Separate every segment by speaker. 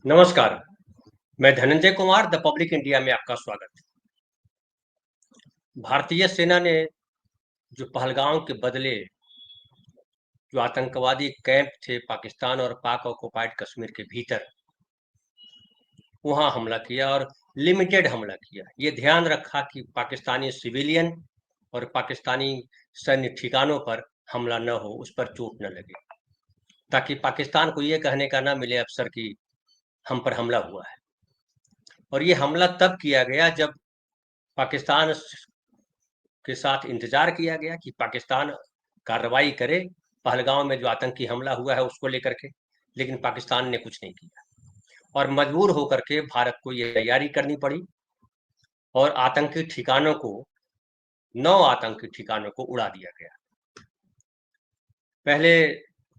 Speaker 1: नमस्कार, मैं Dhananjay Kumar the public India में आपका स्वागत है। भारतीय सेना ने जो पहलगाम के बदले जो आतंकवादी कैंप थे पाकिस्तान और पाक ऑक्युपाइड कश्मीर के भीतर, वहां हमला किया और लिमिटेड हमला किया। ये ध्यान रखा कि पाकिस्तानी सिविलियन और पाकिस्तानी सैन्य ठिकानों पर हमला न हो, उस पर चोट न लगे, ताकि पाकिस्तान को ये कहने का ना मिले अवसर कि हम पर हमला हुआ है। और ये हमला तब किया गया जब पाकिस्तान के साथ इंतजार किया गया कि पाकिस्तान कार्रवाई करे पहलगाम में जो आतंकी हमला हुआ है उसको लेकर के, लेकिन पाकिस्तान ने कुछ नहीं किया और मजबूर होकर के भारत को ये तैयारी करनी पड़ी और आतंकी ठिकानों को 9 आतंकी ठिकानों को उड़ा दिया गया। पहले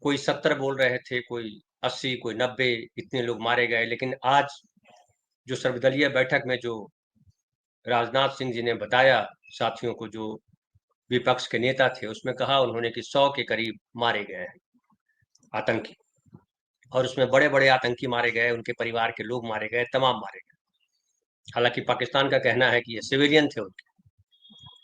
Speaker 1: कोई 70 बोल रहे थे, कोई 80, कोई 90, इतने लोग मारे गए। लेकिन आज जो सर्वदलीय बैठक में जो राजनाथ सिंह जी ने बताया साथियों को, जो विपक्ष के नेता थे, उसमें कहा उन्होंने कि 100 के करीब मारे गए हैं आतंकी, और उसमें बड़े बड़े आतंकी मारे गए, उनके परिवार के लोग मारे गए, तमाम मारे गए। हालांकि पाकिस्तान का कहना है कि ये सिविलियन थे उनके,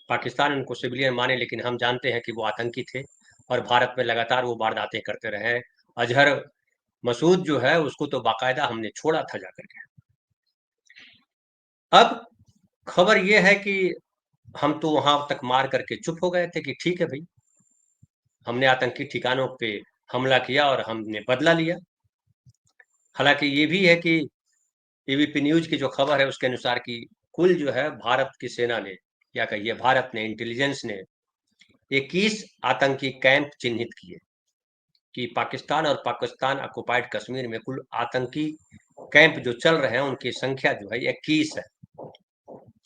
Speaker 1: पाकिस्तान उनको सिविलियन माने, लेकिन हम जानते हैं कि वो आतंकी थे और भारत में लगातार वो वारदातें करते रहे हैं। अजहर मसूद जो है उसको तो बाकायदा हमने छोड़ा था जाकर के। अब खबर ये है कि हम तो वहां तक मार करके चुप हो गए थे कि ठीक है भाई, हमने आतंकी ठिकानों पे हमला किया और हमने बदला लिया। हालांकि ये भी है कि एबीपी न्यूज की जो खबर है उसके अनुसार कि कुल जो है भारत की सेना ने, या कहिए भारत ने, इंटेलिजेंस ने 21 आतंकी कैंप चिन्हित किए कि पाकिस्तान और पाकिस्तान ऑक्युपाइड कश्मीर में कुल आतंकी कैंप जो चल रहे हैं उनकी संख्या जो है 21 है,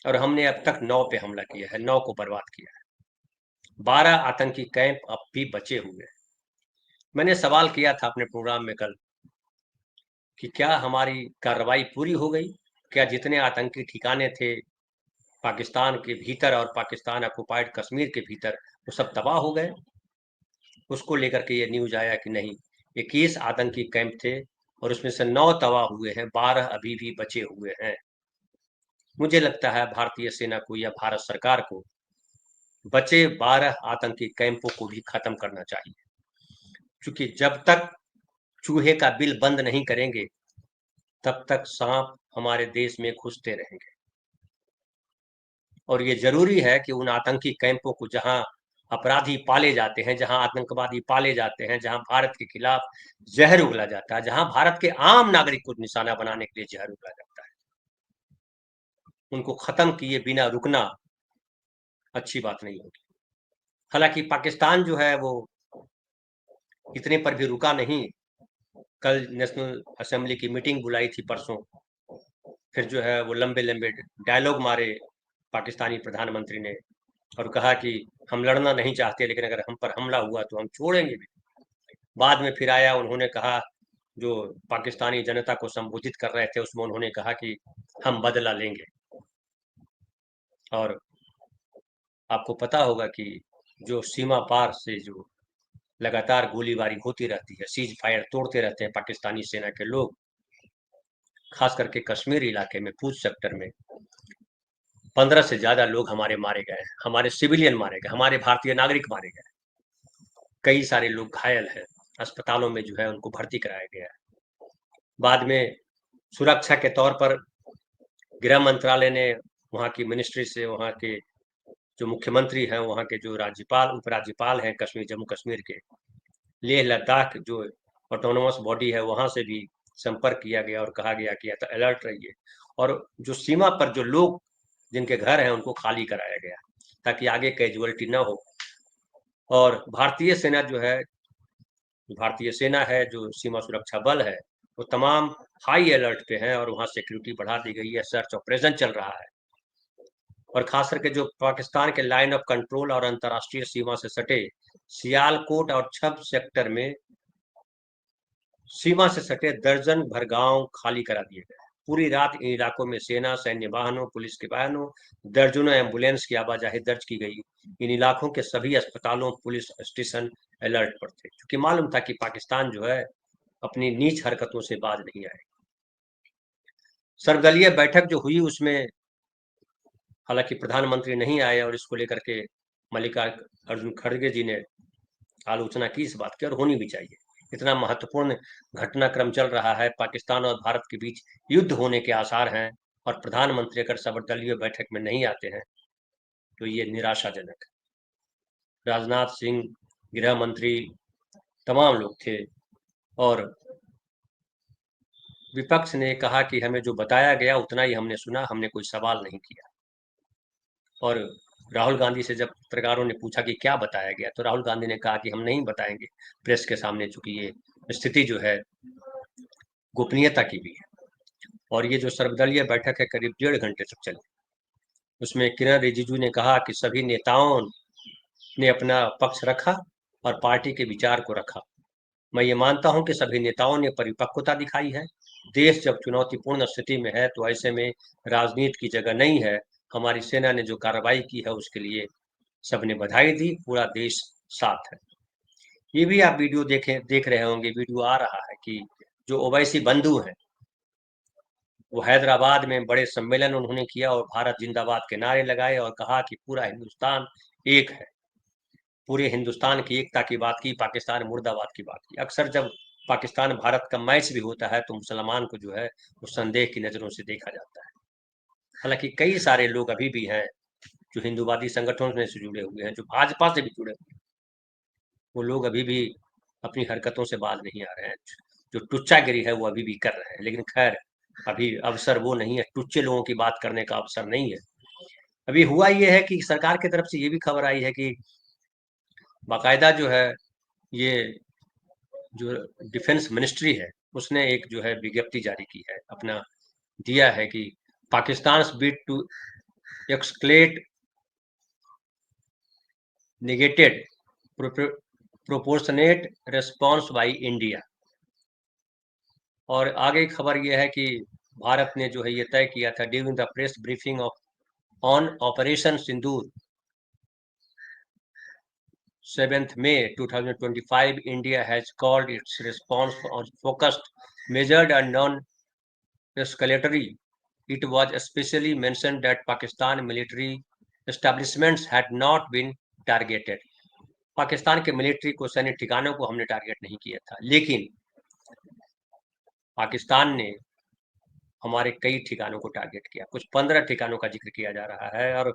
Speaker 1: और हमने अब तक 9 पे हमला किया है, 9 को बर्बाद किया है। 12 आतंकी कैंप अब भी बचे हुए हैं। मैंने सवाल किया था अपने प्रोग्राम में कल कि क्या हमारी कार्रवाई पूरी हो गई, क्या जितने आतंकी ठिकाने थे पाकिस्तान के भीतर और पाकिस्तान ऑक्युपाइड कश्मीर के भीतर वो सब तबाह हो गए। उसको लेकर के ये न्यूज आया कि नहीं, 21 आतंकी कैंप थे और उसमें से 9 तबाह हुए हैं, 12 अभी भी बचे हुए हैं। मुझे लगता है भारतीय सेना को या भारत सरकार को बचे 12 आतंकी कैंपों को भी खत्म करना चाहिए, क्योंकि जब तक चूहे का बिल बंद नहीं करेंगे तब तक सांप हमारे देश में घुसते रहेंगे। और ये जरूरी है कि उन आतंकी कैंपों को, जहां अपराधी पाले जाते हैं, जहां आतंकवादी पाले जाते हैं, जहां भारत के खिलाफ जहर उगला जाता है, जहां भारत के आम नागरिक को निशाना बनाने के लिए जहर उगला जाता है, उनको खत्म किए बिना रुकना अच्छी बात नहीं होगी। हालांकि पाकिस्तान जो है वो इतने पर भी रुका नहीं। कल नेशनल असेंबली की मीटिंग बुलाई थी परसों, फिर जो है वो लंबे लंबे डायलॉग मारे पाकिस्तानी प्रधानमंत्री ने और कहा कि हम लड़ना नहीं चाहते, लेकिन अगर हम पर हमला हुआ तो हम छोड़ेंगे भी। बाद में फिर आया, उन्होंने कहा, जो पाकिस्तानी जनता को संबोधित कर रहे थे उसमें उन्होंने कहा कि हम बदला लेंगे। और आपको पता होगा कि जो सीमा पार से जो लगातार गोलीबारी होती रहती है, सीज फायर तोड़ते रहते हैं पाकिस्तानी सेना के लोग, खास करके कश्मीर इलाके में पूंछ सेक्टर में 15 से ज्यादा लोग हमारे मारे गए हैं, हमारे सिविलियन मारे गए, हमारे भारतीय नागरिक मारे गए। कई सारे लोग घायल हैं, अस्पतालों में जो है उनको भर्ती कराया गया है। बाद में सुरक्षा के तौर पर गृह मंत्रालय ने वहाँ की मिनिस्ट्री से, वहाँ के जो मुख्यमंत्री हैं, वहाँ के जो राज्यपाल उपराज्यपाल हैं कश्मीर जम्मू कश्मीर के, लेह लद्दाख जो ऑटोनोमस बॉडी है, वहाँ से भी संपर्क किया गया और कहा गया कि अलर्ट रहिए। और जो सीमा पर जो लोग जिनके घर हैं उनको खाली कराया गया ताकि आगे कैजुअलिटी ना हो। और भारतीय सेना है, जो सीमा सुरक्षा बल है, वो तमाम हाई अलर्ट पे हैं और वहाँ सिक्योरिटी बढ़ा दी गई है, सर्च ऑपरेशन चल रहा है। और खास करके जो पाकिस्तान के लाइन ऑफ कंट्रोल और अंतर्राष्ट्रीय सीमा से सटे सियालकोट और छब सेक्टर में सीमा से सटे दर्जन भर गांव खाली करा दिए गए। पूरी रात इन इलाकों में सेना, सैन्य वाहनों, पुलिस के वाहनों, दर्जनों एम्बुलेंस की आवाजाही दर्ज की गई। इन इलाकों के सभी अस्पतालों, पुलिस स्टेशन अलर्ट पर थे, क्योंकि मालूम था कि पाकिस्तान जो है अपनी नीच हरकतों से बाज नहीं आए। सर्वदलीय बैठक जो हुई उसमें हालांकि प्रधानमंत्री नहीं आए और इसको लेकर के मल्लिकार्जुन खड़गे जी ने आलोचना की इस बात की, और होनी भी चाहिए। इतना महत्वपूर्ण घटनाक्रम चल रहा है, पाकिस्तान और भारत के बीच युद्ध होने के आसार हैं, और प्रधानमंत्री अगर सर्वदलीय बैठक में नहीं आते हैं तो ये निराशाजनक है। राजनाथ सिंह, गृह मंत्री, तमाम लोग थे, और विपक्ष ने कहा कि हमें जो बताया गया उतना ही हमने सुना, हमने कोई सवाल नहीं किया। और राहुल गांधी से जब पत्रकारों ने पूछा कि क्या बताया गया, तो राहुल गांधी ने कहा कि हम नहीं बताएंगे प्रेस के सामने, चूंकि ये स्थिति जो है गोपनीयता की भी है। और ये जो सर्वदलीय बैठक है करीब 1.5 घंटे तक चली। उसमें किरण रिजिजू ने कहा कि सभी नेताओं ने अपना पक्ष रखा और पार्टी के विचार को रखा। मैं ये मानता हूं कि सभी नेताओं ने परिपक्वता दिखाई है। देश जब चुनौतीपूर्ण स्थिति में है तो ऐसे में राजनीति की जगह नहीं है। हमारी सेना ने जो कार्रवाई की है उसके लिए सबने बधाई दी, पूरा देश साथ है। ये भी आप वीडियो देख रहे होंगे, वीडियो आ रहा है कि जो ओवैसी बंधु हैं वो हैदराबाद में बड़े सम्मेलन उन्होंने किया और भारत जिंदाबाद के नारे लगाए और कहा कि पूरा हिंदुस्तान एक है। पूरे हिंदुस्तान की एकता की बात की, पाकिस्तान मुर्दाबाद की बात की। अक्सर जब पाकिस्तान भारत का मैच भी होता है तो मुसलमान को जो है वो संदेह की नजरों से देखा जाता है। हालांकि कई सारे लोग अभी भी हैं जो हिंदूवादी संगठनों से जुड़े हुए हैं, जो भाजपा से भी जुड़े हुए हैं, वो लोग अभी भी अपनी हरकतों से बाज नहीं आ रहे हैं। जो टुच्चागिरी है वो अभी भी कर रहे हैं, लेकिन खैर अभी अवसर वो नहीं है, टुच्चे लोगों की बात करने का अवसर नहीं है। अभी हुआ ये है कि सरकार की तरफ से ये भी खबर आई है कि बाकायदा जो है ये जो डिफेंस मिनिस्ट्री है उसने एक जो है विज्ञप्ति जारी की है, अपना दिया है कि Pakistan bid to escalate negated proportionate response by India. और आगे खबर यह है कि भारत ने जो है ये तय किया था during the press briefing on operation Sindoor 7th May 2025, India has called its response on focused, measured and non-escalatory. It was especially mentioned that Pakistan military establishments had not been targeted. Pakistan के military को, सैन्य ठिकानों को हमने target नहीं किया था, लेकिन पाकिस्तान ने हमारे कई ठिकानों को टारगेट किया। कुछ 15 ठिकानों का जिक्र किया जा रहा है, और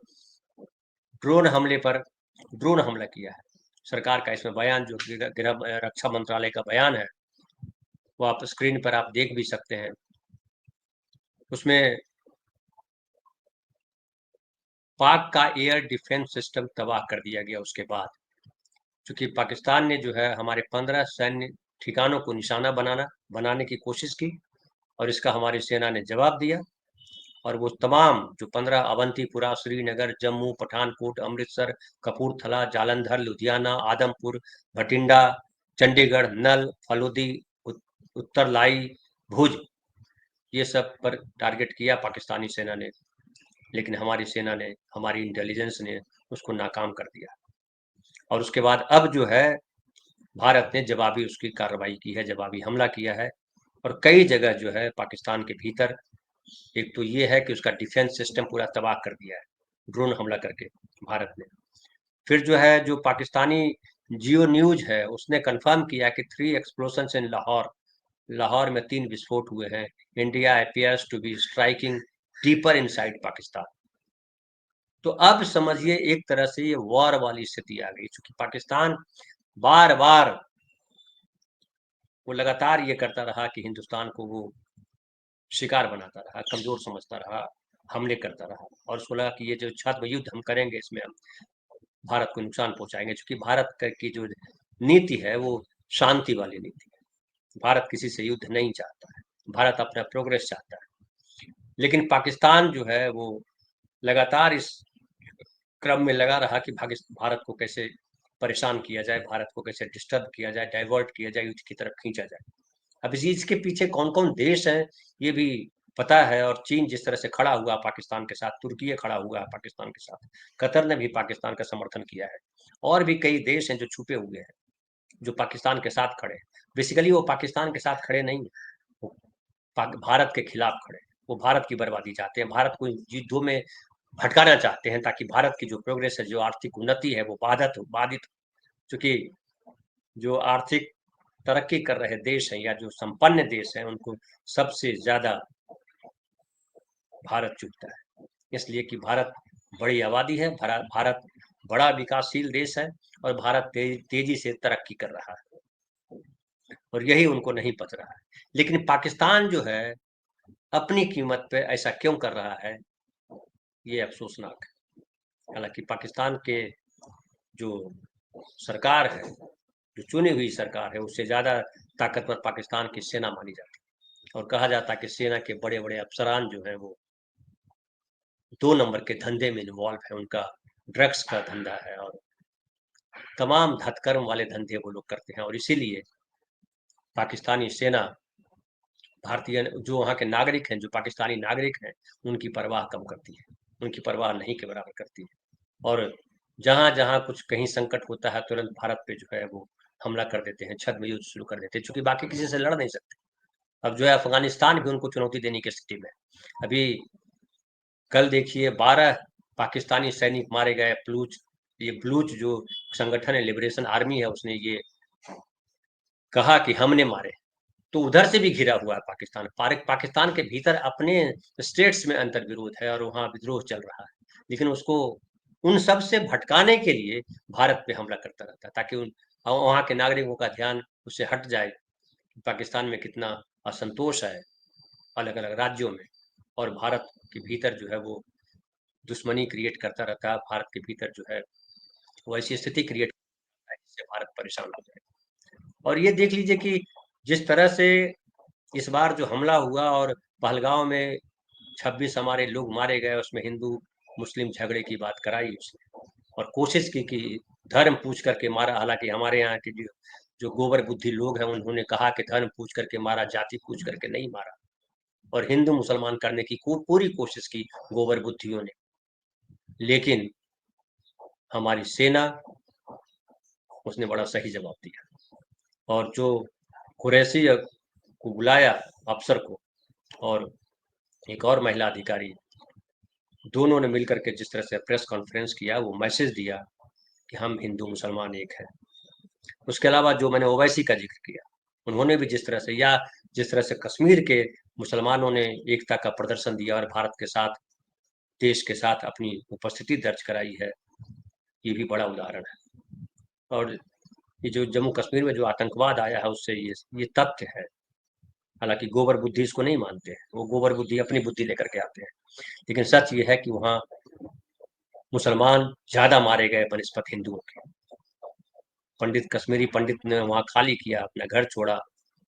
Speaker 1: ड्रोन हमला किया है। सरकार का इसमें बयान, जो गृह रक्षा मंत्रालय का बयान है, वो आप स्क्रीन पर आप देख भी सकते हैं। उसमें पाक का एयर डिफेंस सिस्टम तबाह कर दिया गया उसके बाद, क्योंकि पाकिस्तान ने जो है हमारे 15 सैन्य ठिकानों को निशाना बनाने की कोशिश की, और इसका हमारी सेना ने जवाब दिया। और वो तमाम जो 15 अवंतीपुरा, श्रीनगर, जम्मू, पठानकोट, अमृतसर, कपूरथला, जालंधर, लुधियाना, आदमपुर, भटिंडा, चंडीगढ़, नल, फलोदी, उत्तर लाई, भुज, ये सब पर टारगेट किया पाकिस्तानी सेना ने, लेकिन हमारी सेना ने, हमारी इंटेलिजेंस ने उसको नाकाम कर दिया। और उसके बाद अब जो है भारत ने जवाबी उसकी कार्रवाई की है, जवाबी हमला किया है, और कई जगह जो है पाकिस्तान के भीतर, एक तो ये है कि उसका डिफेंस सिस्टम पूरा तबाह कर दिया है ड्रोन हमला करके भारत ने। फिर जो है, जो पाकिस्तानी जियो न्यूज है उसने कंफर्म किया कि 3 एक्सप्लोजन इन लाहौर, लाहौर में 3 विस्फोट हुए हैं। India appears to be striking deeper inside Pakistan. तो अब समझिए एक तरह से ये वॉर वाली स्थिति आ गई, क्योंकि पाकिस्तान बार बार वो लगातार ये करता रहा कि हिंदुस्तान को वो शिकार बनाता रहा, कमजोर समझता रहा, हमले करता रहा, और उसको लगा कि ये जो छद्म युद्ध हम करेंगे इसमें हम भारत को नुकसान पहुंचाएंगे, क्योंकि भारत की जो नीति है वो शांति वाली नीति है। भारत किसी से युद्ध नहीं चाहता है, भारत अपना प्रोग्रेस चाहता है। लेकिन पाकिस्तान जो है वो लगातार इस क्रम में लगा रहा कि भारत को कैसे परेशान किया जाए, भारत को कैसे डिस्टर्ब किया जाए, डाइवर्ट किया जाए, युद्ध की तरफ खींचा जाए। अब इस चीज के पीछे कौन कौन देश हैं ये भी पता है, और चीन जिस तरह से खड़ा हुआ पाकिस्तान के साथ, तुर्की खड़ा हुआ है पाकिस्तान के साथ, कतर ने भी पाकिस्तान का समर्थन किया है, और भी कई देश हैं जो छुपे हुए हैं जो पाकिस्तान के साथ खड़े हैं। बेसिकली वो पाकिस्तान के साथ खड़े नहीं है, वो भारत के खिलाफ खड़े हैं, वो भारत की बर्बादी चाहते हैं, भारत को युद्धों में भटकाना चाहते हैं, ताकि भारत की जो प्रोग्रेस है, जो आर्थिक उन्नति है, वो बाधित। चूंकि जो आर्थिक तरक्की कर रहे देश हैं या जो संपन्न देश हैं, उनको सबसे ज्यादा भारत चुभता है, इसलिए कि भारत बड़ी आबादी है, भारत बड़ा विकासशील देश है, और भारत तेजी से तरक्की कर रहा है, और यही उनको नहीं पच रहा है। लेकिन पाकिस्तान जो है अपनी कीमत पे ऐसा क्यों कर रहा है, ये अफसोसनाक है। हालांकि पाकिस्तान के जो सरकार है, जो चुनी हुई सरकार है, उससे ज्यादा ताकतवर पाकिस्तान की सेना मानी जाती है, और कहा जाता है कि सेना के बड़े बड़े अफसरान जो है वो 2 नंबर के धंधे में इन्वॉल्व है, उनका ड्रग्स का धंधा है, और तमाम हथकर्म वाले धंधे वो लोग करते हैं, और इसीलिए पाकिस्तानी सेना भारतीय जो वहाँ के नागरिक हैं, जो पाकिस्तानी नागरिक हैं, उनकी परवाह कम करती है, उनकी परवाह नहीं के बराबर करती है, और जहाँ जहाँ कुछ कहीं संकट होता है, तुरंत भारत पे जो है वो हमला कर देते हैं, छद्म युद्ध शुरू कर देते हैं, चूंकि बाकी किसी से लड़ नहीं सकते। अब जो है अफगानिस्तान भी उनको चुनौती देने की स्थिति में। अभी कल देखिए 12 पाकिस्तानी सैनिक मारे गए। ये बलूच जो संगठन है, लिबरेशन आर्मी है, उसने ये कहा कि हमने मारे। तो उधर से भी घिरा हुआ है पाकिस्तान। पाकिस्तान के भीतर अपने स्टेट्स में अंतर विरोध है, और वहाँ विद्रोह चल रहा है, लेकिन उसको उन सब से भटकाने के लिए भारत पे हमला करता रहता है, ताकि वहाँ के नागरिकों का ध्यान उससे हट जाए। पाकिस्तान में कितना असंतोष है अलग अलग राज्यों में, और भारत के भीतर जो है वो दुश्मनी क्रिएट करता रहता है। भारत के भीतर जो है वो ऐसी स्थिति क्रिएट करता है जिससे भारत परेशान हो जाए। और ये देख लीजिए कि जिस तरह से इस बार जो हमला हुआ, और पहलगांव में 26 हमारे लोग मारे गए, उसमें हिंदू मुस्लिम झगड़े की बात कराई उसने, और कोशिश की कि धर्म पूछ करके मारा। हालांकि हमारे यहाँ के जो गोबर बुद्धि लोग हैं, उन्होंने कहा कि धर्म पूछ करके मारा, जाति पूछ करके नहीं मारा, और हिंदू मुसलमान करने की पूरी कोशिश की गोबर बुद्धियों ने। लेकिन हमारी सेना, उसने बड़ा सही जवाब दिया, और जो कुरैशी को बुलाया अफसर को, और एक और महिला अधिकारी, दोनों ने मिलकर के जिस तरह से प्रेस कॉन्फ्रेंस किया, वो मैसेज दिया कि हम हिंदू मुसलमान एक हैं। उसके अलावा जो मैंने ओवैसी का जिक्र किया, उन्होंने भी जिस तरह से, या जिस तरह से कश्मीर के मुसलमानों ने एकता का प्रदर्शन दिया और भारत के साथ, देश के साथ अपनी उपस्थिति दर्ज कराई है, ये भी बड़ा उदाहरण है। और ये जो जम्मू कश्मीर में जो आतंकवाद आया है, उससे ये तथ्य है। हालांकि गोबर बुद्धि इसको नहीं मानते हैं, वो गोबर बुद्धि अपनी बुद्धि लेकर के आते हैं, लेकिन सच ये है कि वहाँ मुसलमान ज्यादा मारे गए बनिस्पत हिंदुओं के। कश्मीरी पंडित ने वहाँ खाली किया, अपना घर छोड़ा,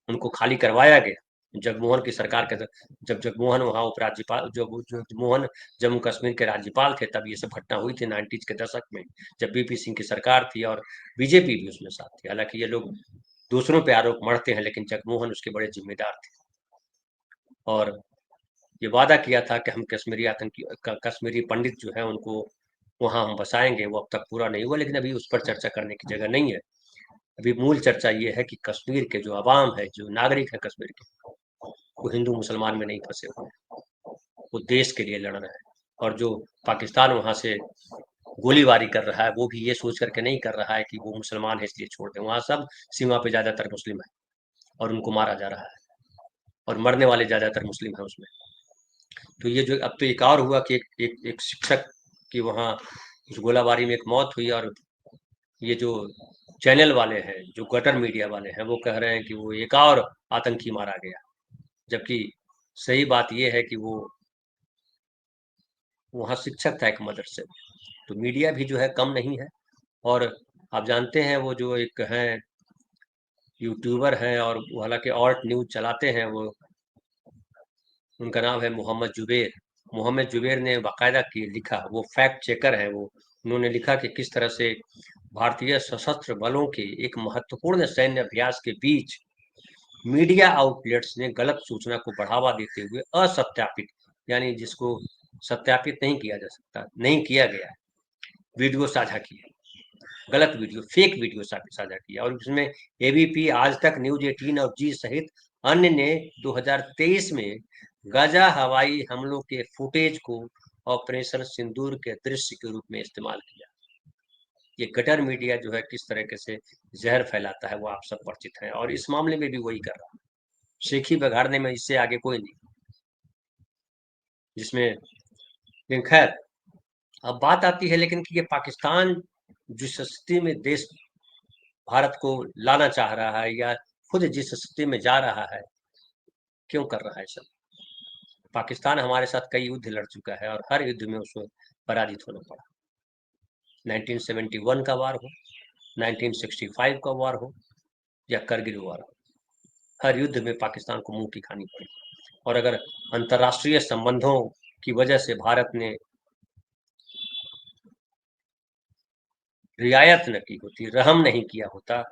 Speaker 1: उनको खाली करवाया गया। जगमोहन की सरकार के, जब जगमोहन वहाँ उपराज्यपाल, जगमोहन जम्मू कश्मीर के राज्यपाल थे, तब ये सब घटना हुई थी 90s के दशक में, जब बीपी सिंह की सरकार थी, और बीजेपी भी उसमें साथ थी। हालांकि ये लोग दूसरों पे आरोप मढ़ते हैं, लेकिन जगमोहन उसके बड़े जिम्मेदार थे, और ये वादा किया था कि हम कश्मीरी पंडित जो है उनको वहाँ हम बसाएंगे। वो अब तक पूरा नहीं हुआ, लेकिन अभी उस पर चर्चा करने की जगह नहीं है। अभी मूल चर्चा ये है कि कश्मीर के जो आवाम है, जो नागरिक है कश्मीर के, वो हिंदू मुसलमान में नहीं फंसे हुए, वो देश के लिए लड़ रहे हैं। और जो पाकिस्तान वहाँ से गोलीबारी कर रहा है, वो भी ये सोच करके नहीं कर रहा है कि वो मुसलमान है इसलिए छोड़ दें। वहाँ सब सीमा पे ज्यादातर मुस्लिम है, और उनको मारा जा रहा है, और मरने वाले ज्यादातर मुस्लिम है उसमें। तो ये जो अब तो एक और हुआ कि एक शिक्षक की वहाँ उस गोलाबारी में एक मौत हुई, और ये जो चैनल वाले हैं, जो गटर मीडिया वाले हैं, वो कह रहे हैं कि वो एक और आतंकी मारा गया, जबकि सही बात ये है कि वो वहाँ शिक्षक था एक मदरसे में। तो मीडिया भी जो है कम नहीं है। और आप जानते हैं वो जो एक हैं यूट्यूबर हैं, और वो हालांकि ऑल्ट न्यूज चलाते हैं, वो, उनका नाम है मोहम्मद जुबेर। मोहम्मद जुबेर ने बाकायदा की लिखा, वो फैक्ट चेकर है वो। उन्होंने लिखा कि किस तरह से भारतीय सशस्त्र बलों के एक महत्वपूर्ण सैन्य अभ्यास के बीच मीडिया आउटलेट्स ने गलत सूचना को बढ़ावा देते हुए असत्यापित, यानी जिसको सत्यापित नहीं किया जा सकता, नहीं किया गया, वीडियो साझा किए, गलत वीडियो, फेक वीडियो साझा किया। और उसमें एबीपी, आज तक, न्यूज 18 और जी सहित अन्य ने 2023 में गाजा हवाई हमलों के फुटेज को ऑपरेशन सिंदूर के दृश्य के रूप में इस्तेमाल किया। ये गटर मीडिया जो है किस तरीके से जहर फैलाता है वो आप सब परिचित हैं, और इस मामले में भी वही कर रहा है। शेखी बघाड़ने में इससे आगे कोई नहीं, जिसमें लेकिन खैर अब बात आती है लेकिन कि ये पाकिस्तान जिस स्थिति में देश भारत को लाना चाह रहा है या खुद जिस स्थिति में जा रहा है, क्यों कर रहा है सब? पाकिस्तान हमारे साथ कई युद्ध लड़ चुका है और हर युद्ध में उसको पराजित होना पड़ा। 1971 का वार हो, 1965 का वार हो या करगिल वार हो, हर युद्ध में पाकिस्तान को मुंह की खानी पड़ी। और अगर अंतर्राष्ट्रीय संबंधों की वजह से भारत ने रियायत न की होती, रहम नहीं किया होता,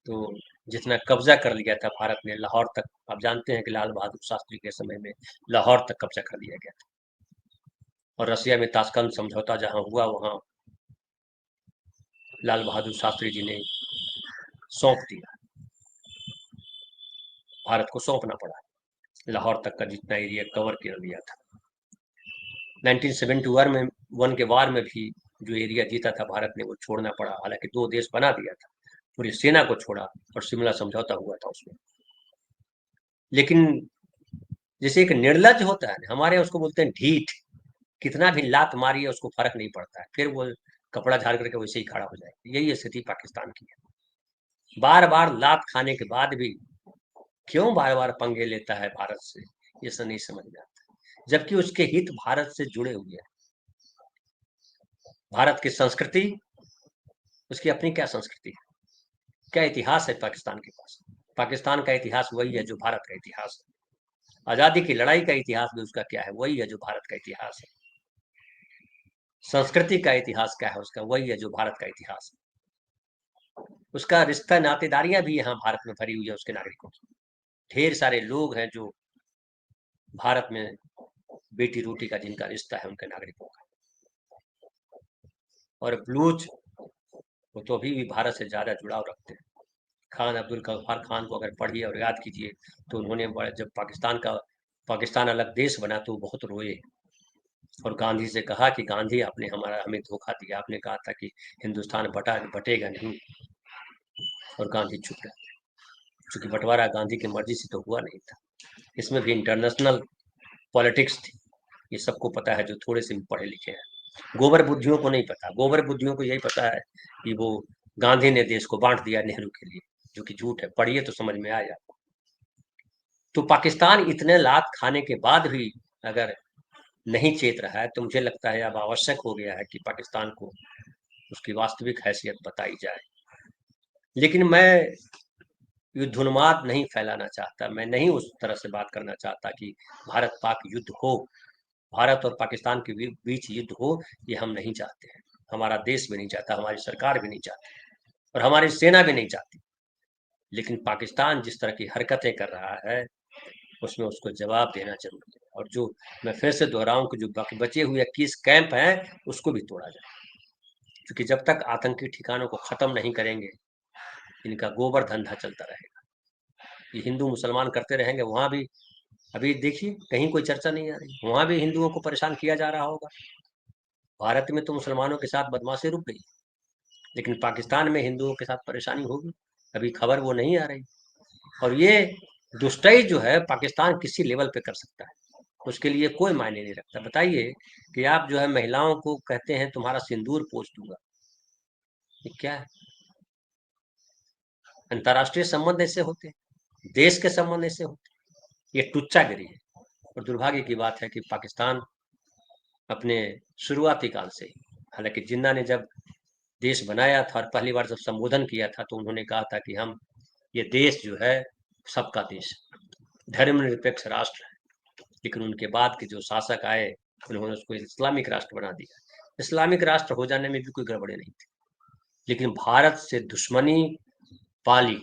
Speaker 1: तो जितना कब्जा कर लिया था भारत ने लाहौर तक, आप जानते हैं कि लाल बहादुर शास्त्री के समय में लाहौर तक कब्जा कर लिया गया था, और रसिया में ताशकंद समझौता जहां हुआ वहां लाल बहादुर शास्त्री जी ने सौंप दिया, भारत को सौंपना पड़ा लाहौर तक का जितना एरिया कवर कर लिया था। 1971 में के वार में भी जो एरिया जीता था भारत ने वो छोड़ना पड़ा, हालांकि दो देश बना दिया था, पूरी सेना को छोड़ा और शिमला समझौता हुआ था उसमें। लेकिन जैसे एक निर्लज होता है हमारे यहाँ उसको बोलते हैं ढीठ, कितना भी लात मारिए उसको फर्क नहीं पड़ता है, फिर वो कपड़ा झाड़ करके वैसे ही खड़ा हो जाएगा। यही स्थिति पाकिस्तान की है। बार बार लात खाने के बाद भी क्यों बार बार पंगे लेता है भारत से, ये सब नहीं समझ में आता, जबकि उसके हित भारत से जुड़े हुए हैं। भारत की संस्कृति, उसकी अपनी क्या संस्कृति है, क्या इतिहास है पाकिस्तान के पास? पाकिस्तान का इतिहास वही है जो भारत का इतिहास है। आजादी की लड़ाई का इतिहास भी उसका क्या है, वही है जो भारत का इतिहास है। संस्कृति का इतिहास क्या है उसका, वही है जो भारत का इतिहास है। उसका रिश्ता नातेदारियां भी यहाँ भारत में भरी हुई है उसके नागरिकों की। ढेर सारे लोग हैं जो भारत में बेटी रोटी का जिनका रिश्ता है उनके नागरिकों का। और बलूच वो तो अभी भी भारत से ज्यादा जुड़ाव रखते हैं। खान अब्दुल गफ्फार खान को अगर पढ़िए और याद कीजिए तो उन्होंने जब पाकिस्तान अलग देश बना तो बहुत रोए और गांधी से कहा कि गांधी आपने हमें धोखा दिया, आपने कहा था कि हिंदुस्तान बटेगा नहीं, और गांधी चुप रहे, क्योंकि बंटवारा गांधी की मर्जी से तो हुआ नहीं था। इसमें भी इंटरनेशनल पॉलिटिक्स थी, ये सबको पता है जो थोड़े से पढ़े लिखे हैं। गोबर बुद्धियों को नहीं पता, गोबर बुद्धियों को यही पता है कि वो गांधी ने देश को बांट दिया नेहरू के लिए, जो कि झूठ है, पढ़िए तो समझ में आया। तो पाकिस्तान इतने लात खाने के बाद भी अगर नहीं चेत रहा है तो मुझे लगता है अब आवश्यक हो गया है कि पाकिस्तान को उसकी वास्तविक हैसियत बताई जाए। लेकिन मैं युद्धोन्माद नहीं फैलाना चाहता, मैं नहीं उस तरह से बात करना चाहता कि भारत पाक युद्ध हो, भारत और पाकिस्तान के बीच युद्ध हो, ये हम नहीं चाहते हैं। हमारा देश भी नहीं चाहता, हमारी सरकार भी नहीं चाहती और हमारी सेना भी नहीं चाहती। लेकिन पाकिस्तान जिस तरह की हरकतें कर रहा है उसमें उसको जवाब देना जरूरी है। और जो मैं फिर से दोहराऊं कि जो बाकी बचे हुए 21 कैंप हैं उसको भी तोड़ा जाए, क्योंकि जब तक आतंकी ठिकानों को खत्म नहीं करेंगे इनका गोबर धंधा चलता रहेगा। ये हिंदू मुसलमान करते रहेंगे, वहां भी अभी देखिए कहीं कोई चर्चा नहीं आ रही, वहां भी हिंदुओं को परेशान किया जा रहा होगा। भारत में तो मुसलमानों के साथ बदमाशी रुक गई, लेकिन पाकिस्तान में हिंदुओं के साथ परेशानी होगी, अभी खबर वो नहीं आ रही। और ये दुष्टई जो है पाकिस्तान किसी लेवल पे कर सकता है, उसके लिए कोई मायने नहीं रखता। बताइए कि आप जो है महिलाओं को कहते हैं तुम्हारा सिंदूर पोंछ दूंगा, ये क्या है? अंतर्राष्ट्रीय संबंध ऐसे होते हैं, देश के संबंध ऐसे होते हैं, ये टुच्चागिरी है। और दुर्भाग्य की बात है कि पाकिस्तान अपने शुरुआती काल से ही, हालांकि जिन्ना ने जब देश बनाया था और पहली बार जब संबोधन किया था तो उन्होंने कहा था कि हम ये देश जो है सबका देश, धर्मनिरपेक्ष राष्ट्र है। लेकिन उनके बाद के जो शासक आए उन्होंने उसको इस्लामिक राष्ट्र बना दिया। इस्लामिक राष्ट्र हो जाने में भी कोई गड़बड़ी नहीं थी, लेकिन भारत से दुश्मनी पाली,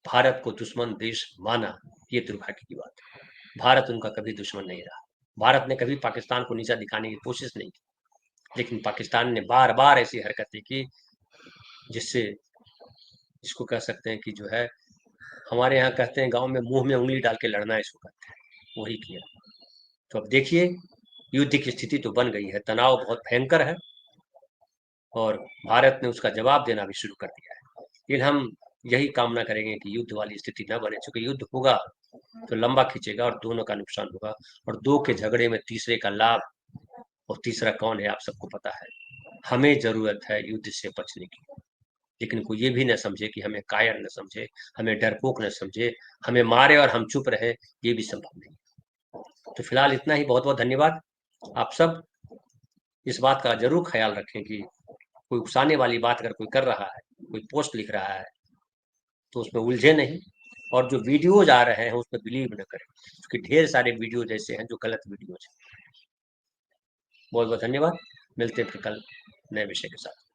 Speaker 1: भारत को दुश्मन देश माना, ये दुर्भाग्य की बात है। भारत उनका कभी दुश्मन नहीं रहा, भारत ने कभी पाकिस्तान को नीचा दिखाने की कोशिश नहीं की, लेकिन पाकिस्तान ने बार बार ऐसी हरकतें की जिससे इसको कह सकते हैं कि जो है हमारे यहाँ कहते हैं गांव में मुंह में उंगली डाल के लड़ना इसको कहते हैं। वही किया। तो अब देखिए, युद्ध की स्थिति तो बन गई है, तनाव बहुत भयंकर है और भारत ने उसका जवाब देना भी शुरू कर दिया है। लेकिन हम यही कामना करेंगे कि युद्ध वाली स्थिति न बने, चूंकि युद्ध होगा तो लंबा खींचेगा और दोनों का नुकसान होगा, और दो के झगड़े में तीसरे का लाभ, और तीसरा कौन है आप सबको पता है। हमें जरूरत है युद्ध से बचने की, लेकिन कोई ये भी न समझे कि हमें कायर न समझे, हमें डरपोक न समझे, हमें मारे और हम चुप रहे, ये भी संभव नहीं। तो फिलहाल इतना ही, बहुत बहुत धन्यवाद। आप सब इस बात का जरूर ख्याल रखें कि कोई उकसाने वाली बात अगर कोई कर रहा है, कोई पोस्ट लिख रहा है, तो उसमें उलझे नहीं, और जो वीडियोज आ रहे हैं उसमें बिलीव न करें, क्योंकि ढेर सारे वीडियोज ऐसे हैं जो गलत वीडियोज हैं। बहुत बहुत धन्यवाद। मिलते हैं फिर कल नए विषय के साथ।